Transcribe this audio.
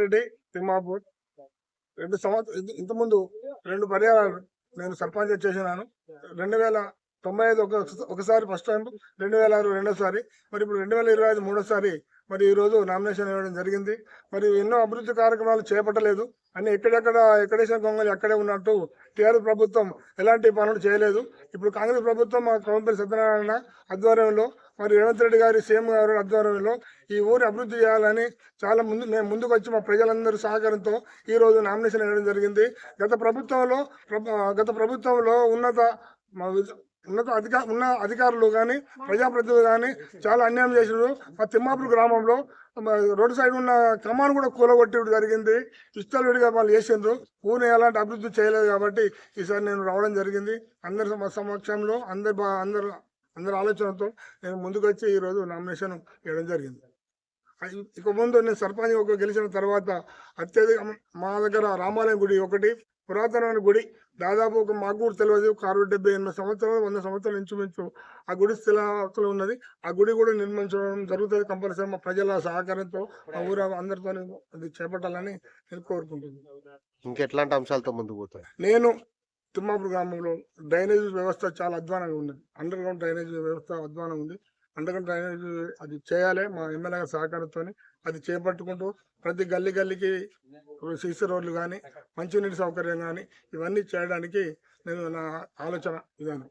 రెడ్డి తిమ్మాపూర్ 2 సంవత్సరాలు ఇంతకుముందు 2 పర్యాయాలు నేను సర్పంచ్ చేసినాను. 2095 ఒకసారి ఫస్ట్ టైం, 2006 రెండోసారి, మరి ఇప్పుడు 2025 మూడోసారి మరి ఈరోజు నామినేషన్ ఇవ్వడం జరిగింది. మరి ఎన్నో అభివృద్ధి కార్యక్రమాలు చేపట్టలేదు అని ఎక్కడేసిన గొంగళి అక్కడే ఉన్నట్టు టీఆర్ఎస్ ప్రభుత్వం ఎలాంటి పనులు చేయలేదు. ఇప్పుడు కాంగ్రెస్ ప్రభుత్వం మా కవంపల్లి సత్యనారాయణ ఆధ్వర్యంలో మరి రేవంత్ రెడ్డి గారి సీఎం గారి ఆధ్వర్యంలో ఈ ఊరి అభివృద్ధి చేయాలని మేము ముందుకు వచ్చి మా ప్రజలందరూ సహకారంతో ఈ రోజు నామినేషన్ ఇవ్వడం జరిగింది. గత ప్రభుత్వంలో ఉన్న అధికారులు కానీ ప్రజాప్రతినిధులు కానీ చాలా అన్యాయం చేసినారు. మా తిమ్మాపూర్ గ్రామంలో రోడ్డు సైడ్ ఉన్న క్రమాన్ని కూడా కూలగొట్టడం జరిగింది. ఇష్టాలు విడిగా వాళ్ళు చేసిండ్రు. ఊరిని ఎలాంటి అభివృద్ధి చేయలేదు. కాబట్టి ఈసారి నేను రావడం జరిగింది. అందరి సమక్షంలో అందరి ఆలోచనతో నేను ముందుకు వచ్చి ఈరోజు నామినేషన్ వేయడం జరిగింది. ఇక ముందు నేను సర్పంచ్ గెలిచిన తర్వాత అత్యధిక మా దగ్గర రామాలయం గుడి ఒకటి పురాతనమైన గుడి, దాదాపు మాకు కూడా తెలియదు, 70-80 సంవత్సరాలు 100 సంవత్సరాలు ఇంచుమించు ఆ గుడి స్థితిలో ఉన్నది. ఆ గుడి కూడా నిర్మించడం జరుగుతుంది. కంపల్సరీ మా ప్రజల సహకారంతో మా ఊరు అందరితో అది చేపట్టాలని నేను కోరుకుంటున్నాను. ఇంకెట్లాంటి అంశాలతో ముందుకు పోతాయి? నేను తిమ్మాపూర్ గ్రామంలో డ్రైనేజ్ వ్యవస్థ చాలా అధ్వానంగా ఉన్నది. అండర్ గ్రౌండ్ డ్రైనేజ్ వ్యవస్థ అధ్వానం ఉంది. అండర్ గ్రౌండ్ డ్రైనేజ్ అది చేయాలి. మా ఎమ్మెల్యే సహకారంతో అది చేపట్టుకుంటూ ప్రతి గల్లీకి సీసీ రోడ్లు కానీ మంచినీటి సౌకర్యం కానీ ఇవన్నీ చేయడానికి నేను నా ఆలోచన విధానం.